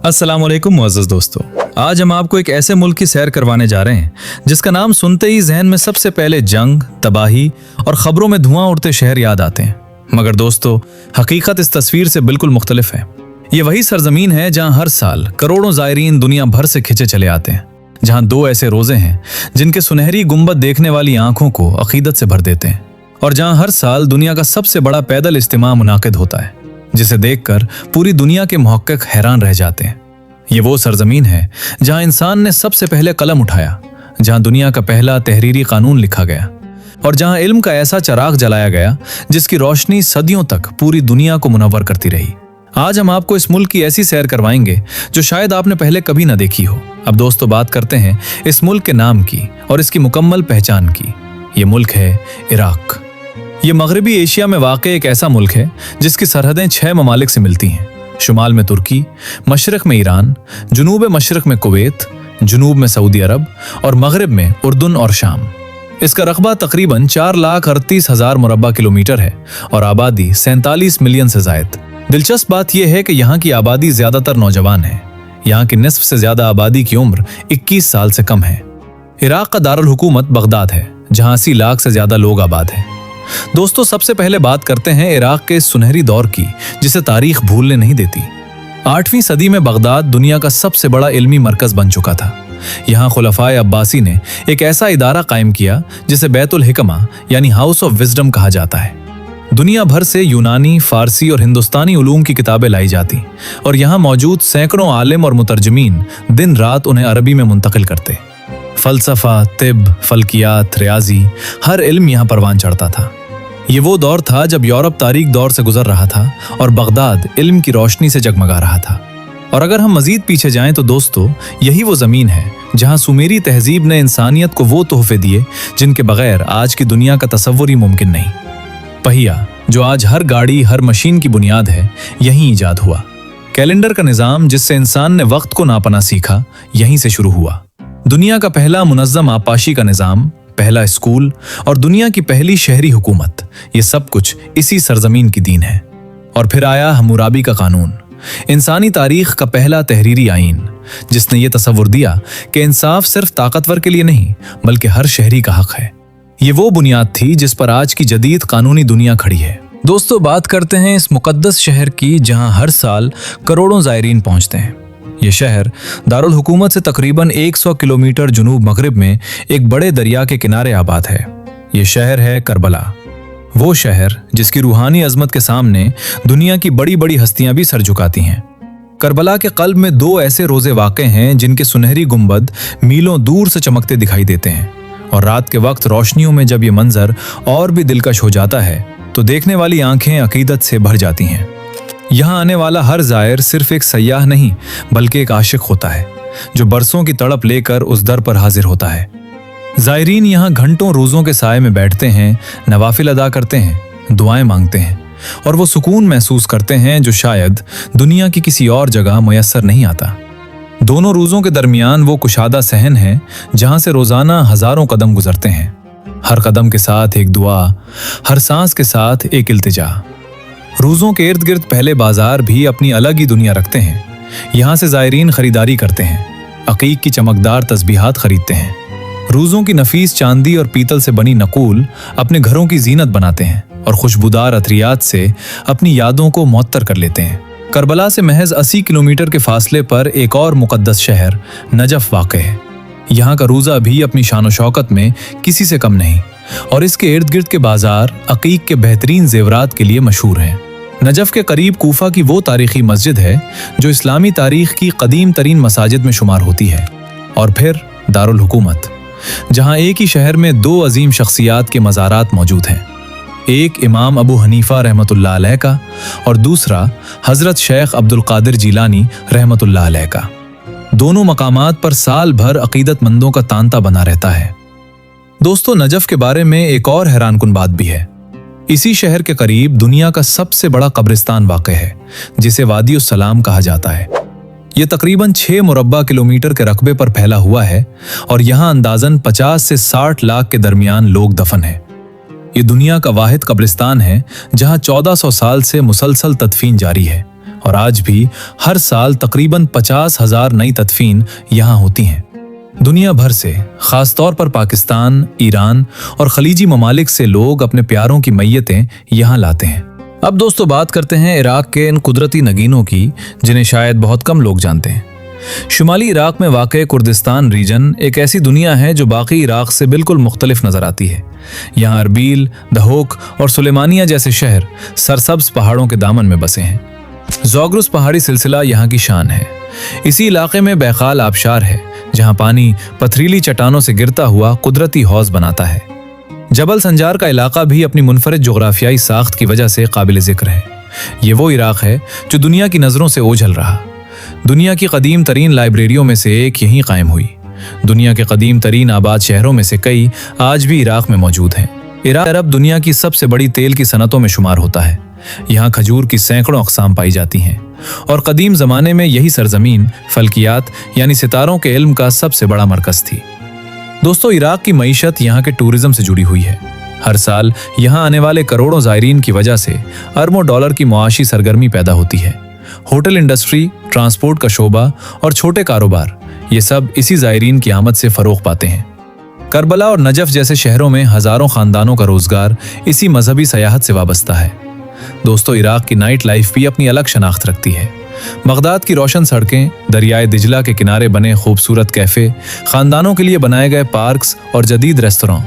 अस्सलामुअलैकुम मुअज़्ज़ज़ दोस्तों, आज हम आपको एक ऐसे मुल्क की सैर करवाने जा रहे हैं जिसका नाम सुनते ही जहन में सबसे पहले जंग, तबाही और खबरों में धुआं उड़ते शहर याद आते हैं। मगर दोस्तों, हकीकत इस तस्वीर से बिल्कुल मुख्तलिफ है। ये वही सरजमीन है जहां हर साल करोड़ों ज़ायरीन दुनिया भर से खिंचे चले आते हैं, जहां दो ऐसे रोजे हैं जिनके सुनहरी गुंबद देखने वाली आंखों को अकीदत से भर देते हैं, और जहां हर साल दुनिया का सबसे बड़ा पैदल इज्तिमा मुनाकिद होता है जिसे देखकर पूरी दुनिया के मुहक्किक हैरान रह जाते हैं। ये वो सरजमीन है जहां इंसान ने सबसे पहले कलम उठाया, जहां दुनिया का पहला तहरीरी कानून लिखा गया और जहां इल्म का ऐसा चिराग जलाया गया जिसकी रोशनी सदियों तक पूरी दुनिया को मुनव्वर करती रही। आज हम आपको इस मुल्क की ऐसी सैर करवाएंगे जो शायद आपने पहले कभी ना देखी हो। अब दोस्तों, बात करते हैं इस मुल्क के नाम की और इसकी मुकम्मल पहचान की। ये मुल्क है इराक। ये मगरबी एशिया में वाक़ एक ऐसा मुल्क है जिसकी सरहदें 6 ममालिक से मिलती हैं। शुमाल में तुर्की, मशरक में ईरान, जुनूब मशरक में कुवैत, जुनूब में सऊदी अरब और मगरब में उर्दन और शाम। इसका रकबा तकरीबन 4,38,000 मुरब्बा किलोमीटर है और आबादी 47 मिलियन से ज़ायद। दिलचस्प बात यह है कि यहाँ की आबादी ज़्यादातर नौजवान है। यहाँ की निस्फ से ज़्यादा आबादी की उम्र 21 साल से कम है। इराक का दारुल हुकूमत बगदाद है, जहाँ 80 लाख से ज़्यादा लोग आबाद हैं। दोस्तों, सबसे पहले बात करते हैं इराक के सुनहरी दौर की, जिसे तारीख भूलने नहीं देती। 8वीं सदी में बगदाद दुनिया का सबसे बड़ा इल्मी मरकज बन चुका था। यहाँ खुलफाए अब्बासी ने एक ऐसा इदारा कायम किया जिसे बैतुल हिकमा यानी हाउस ऑफ विजडम कहा जाता है। दुनिया भर से यूनानी, फारसी और हिंदुस्तानी उलूम की किताबें लाई जाती और यहाँ मौजूद सैकड़ों आलिम और मुतरजमीन दिन रात उन्हें अरबी में मुंतकिल करते। फलसफा, तिब, फल्कियात, रियाजी, हर इल्म यहाँ परवान चढ़ता था। ये वो दौर था जब यूरोप तारीक दौर से गुजर रहा था और बगदाद इल्म की रोशनी से जगमगा रहा था। और अगर हम मजीद पीछे जाएं तो दोस्तों, यही वो ज़मीन है जहाँ सुमेरी तहजीब ने इंसानियत को वो तोहफे दिए जिनके बगैर आज की दुनिया का तसव्वुर ही मुमकिन नहीं। पहिया, जो आज हर गाड़ी, हर मशीन की बुनियाद है, यहीं ईजाद हुआ। कैलेंडर का निज़ाम, जिससे इंसान ने वक्त को नापना सीखा, यहीं से शुरू हुआ। दुनिया का पहला मुनज़्ज़म आपाशी का निज़ाम, पहला स्कूल और दुनिया की पहली शहरी हुकूमत, ये सब कुछ इसी सरजमीन की दीन है। और फिर आया हम्मुराबी का कानून, इंसानी तारीख का पहला तहरीरी आईन, जिसने ये तसव्वुर दिया कि इंसाफ सिर्फ ताकतवर के लिए नहीं बल्कि हर शहरी का हक है। ये वो बुनियाद थी जिस पर आज की जदीद कानूनी दुनिया खड़ी है। दोस्तों, बात करते हैं इस मुकद्दस शहर की जहां हर साल करोड़ों ज़ायरीन पहुंचते हैं। ये शहर दारुल हुकूमत से तकरीबन 100 किलोमीटर जुनूब मगरिब में एक बड़े दरिया के किनारे आबाद है। ये शहर है करबला, वो शहर जिसकी रूहानी अजमत के सामने दुनिया की बड़ी बड़ी हस्तियां भी सर झुकाती हैं। करबला के कल्ब में 2 ऐसे रोजे वाक़े हैं जिनके सुनहरी गुंबद मीलों दूर से चमकते दिखाई देते हैं, और रात के वक्त रोशनियों में जब ये मंजर और भी दिलकश हो जाता है तो देखने वाली आंखें अकीदत से भर जाती हैं। यहाँ आने वाला हर ज़ायर सिर्फ एक सयाह नहीं बल्कि एक आशिक होता है जो बरसों की तड़प लेकर उस दर पर हाजिर होता है। ज़ायरीन यहाँ घंटों रोज़ों के साए में बैठते हैं, नवाफिल अदा करते हैं, दुआएं मांगते हैं और वो सुकून महसूस करते हैं जो शायद दुनिया की किसी और जगह मुयस्सर नहीं आता। दोनों रोज़ों के दरमियान वो कुशादा सहन है जहाँ से रोज़ाना हज़ारों कदम गुजरते हैं, हर कदम के साथ एक दुआ, हर सांस के साथ एक इल्तिजा। रोज़ों के इर्द गिर्द पहले बाजार भी अपनी अलग ही दुनिया रखते हैं। यहाँ से ज़ायरीन खरीदारी करते हैं, अकीक की चमकदार तस्बीहात खरीदते हैं, रोज़ों की नफीस चांदी और पीतल से बनी नकूल अपने घरों की जीनत बनाते हैं और खुशबूदार अतरियात से अपनी यादों को मुअत्तर कर लेते हैं। करबला से महज 80 किलोमीटर के फासले पर एक और मुकद्दस शहर नजफ वाक़ है। यहाँ का रोज़ा भी अपनी शान व शौकत में किसी से कम नहीं और इसके इर्द गिर्द के बाजार अकीक के बेहतरीन जेवरात के लिए मशहूर हैं। नजफ के करीब कूफा की वो तारीखी मस्जिद है जो इस्लामी तारीख की कदीम तरीन मसाजिद में शुमार होती है। और फिर दारुल हुकूमत, जहाँ एक ही शहर में 2 अजीम शख्सियात के मज़ारात मौजूद हैं, एक इमाम अबू हनीफा रहमतुल्लाह अलैह का और दूसरा हज़रत शेख अब्दुल कादिर जीलानी रहमतुल्लाह अलैह का। दोनों मकामात पर साल भर अकीदतमंदों का तांता बना रहता है। दोस्तों, नजफ के बारे में एक और हैरानकुन बात भी है। इसी शहर के करीब दुनिया का सबसे बड़ा कब्रिस्तान वाक़ है जिसे वादी उस सलाम कहा जाता है। ये तकरीबन 6 मुरब्बा किलोमीटर के रकबे पर फैला हुआ है और यहाँ अंदाजन 50 से 60 लाख के दरमियान लोग दफन हैं। ये दुनिया का वाहिद कब्रिस्तान है जहाँ 1400 साल से मुसलसल तदफीन जारी है और आज भी हर साल तकरीबन 50,000 नई तदफीन यहाँ होती हैं। दुनिया भर से, खासतौर पर पाकिस्तान, ईरान और खलीजी ममालिक से लोग अपने प्यारों की मैयतें यहाँ लाते हैं। अब दोस्तों बात करते हैं इराक के इन कुदरती नगीनों की जिन्हें शायद बहुत कम लोग जानते हैं। शुमाली इराक में वाक़ कुर्दिस्तान रीजन एक ऐसी दुनिया है जो बाकी इराक से बिल्कुल मुख्तलिफ नजर आती है। यहाँ अरबील, दहोक और सुलेमानिया जैसे शहर सरसब्ज पहाड़ों के दामन में बसे हैं। ज़ोग्रुस पहाड़ी सिलसिला यहाँ की शान है। इसी इलाके में बैखाल आबशार है जहाँ पानी पथरीली चट्टानों से गिरता हुआ कुदरती हौज बनाता है। जबल संजार का इलाका भी अपनी मुनफरिद जोग्राफियाई साख्त की वजह से काबिल जिक्र है। ये वो इराक है जो दुनिया की नज़रों से ओझल रहा। दुनिया की कदीम तरीन लाइब्रेरियों में से एक यहीं कायम हुई। दुनिया के कदीम तरीन आबाद शहरों में से कई आज भी इराक में मौजूद हैं। इराक अरब दुनिया की सबसे बड़ी तेल की सनतों में शुमार होता है। यहाँ खजूर की सैकड़ों अक़साम पाई जाती हैं और कदीम ज़माने में यही सरजमीन फल्कियात यानी सितारों के इल्म का सबसे बड़ा मरकज़ थी। दोस्तों, इराक की मईशत यहाँ के टूरिज्म से जुड़ी हुई है। हर साल यहाँ आने वाले करोड़ों ज़ायरीन की वजह से अरबों डॉलर की मुआशी सरगर्मी पैदा होती है। होटल इंडस्ट्री, ट्रांसपोर्ट का शोबा और छोटे कारोबार, ये सब इसी ज़ायरीन की आमद से फ़रोग़ पाते हैं। करबला और नजफ जैसे शहरों में हज़ारों ख़ानदानों का रोज़गार इसी मजहबी सयाहत से वाबस्ता है। दोस्तों, इराक की नाइट लाइफ भी अपनी अलग शनाख्त रखती है। बगदाद की रोशन सड़कें, दरियाए दिजला के किनारे बने खूबसूरत कैफ़े, ख़ानदानों के लिए बनाए गए पार्क्स और जदीद रेस्तरां,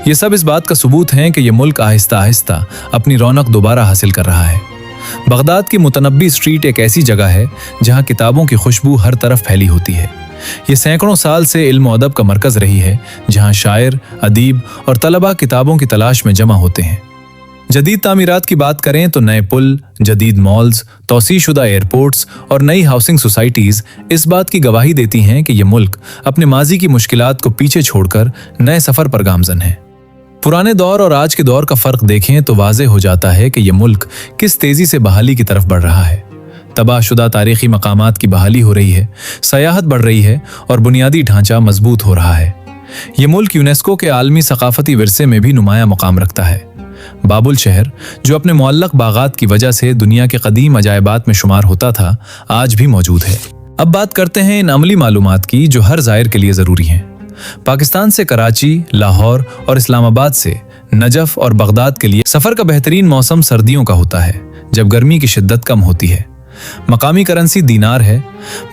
ये सब इस बात का सबूत हैं कि ये मुल्क आहिस्ता आहिस्ता अपनी रौनक दोबारा हासिल कर रहा है। बगदाद की मुतनब्बी स्ट्रीट एक ऐसी जगह है जहाँ किताबों की खुशबू हर तरफ फैली होती है। ये सैकड़ों साल से इल्म अदब का मरकज़ रही है जहाँ शायर, अदीब और तलबा किताबों की तलाश में जमा होते हैं। जदीद तामीरात की बात करें तो नए पुल, जदीद मॉल्स, तौसीशुदा एयरपोर्ट्स और नई हाउसिंग सोसाइटीज़ इस बात की गवाही देती हैं कि ये मुल्क अपने माजी की मुश्किलात को पीछे छोड़कर नए सफ़र पर गामज़न है। पुराने दौर और आज के दौर का फ़र्क देखें तो वाज़े हो जाता है कि ये मुल्क किस तेज़ी से बहाली की तरफ बढ़ रहा है। तबाहशुदा तारीख़ी मकामात की बहाली हो रही है, सयाहत बढ़ रही है और बुनियादी ढांचा मजबूत हो रहा है। ये मुल्क यूनेस्को के आलमी सकाफती विरसे में भी नुमायां मकाम रखता है। बाबुल शहर, जो अपने मुअल्लक बागात की वजह से दुनिया के कदीम अजायबात में शुमार होता था, आज भी मौजूद है। अब बात करते हैं इन अमली मालूमात की जो हर ज़ायर के लिए ज़रूरी हैं। पाकिस्तान से कराची, लाहौर और इस्लामाबाद से नजफ और बगदाद के लिए सफ़र का बेहतरीन मौसम सर्दियों का होता है, जब गर्मी की शिद्दत कम होती है। मकामी करेंसी दीनार है।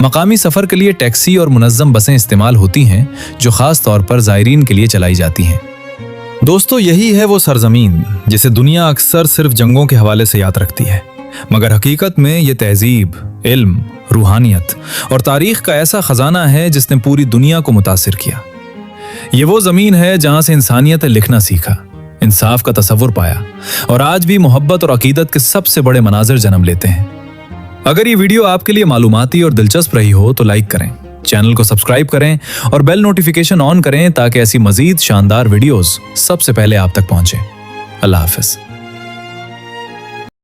मकामी सफ़र के लिए टैक्सी और मुनज़्ज़म बसें इस्तेमाल होती हैं जो ख़ास तौर पर ज़ायरीन के लिए चलाई जाती हैं। दोस्तों, यही है वो सरजमीन जिसे दुनिया अक्सर सिर्फ जंगों के हवाले से याद रखती है, मगर हकीकत में ये तहजीब, इल्म, रूहानियत और तारीख़ का ऐसा ख़जाना है जिसने पूरी दुनिया को मुतासिर किया। ये वो ज़मीन है जहाँ से इंसानियत ने लिखना सीखा, इंसाफ का तसव्वुर पाया और आज भी मोहब्बत और अकीदत के सबसे बड़े मनाज़िर जन्म लेते हैं। अगर ये वीडियो आपके लिए मालूमाती और दिलचस्प रही हो तो लाइक करें, चैनल को सब्सक्राइब करें और बेल नोटिफिकेशन ऑन करें ताकि ऐसी मज़ीद शानदार वीडियोस सबसे पहले आप तक पहुंचे। अल्लाह हाफ़िज़।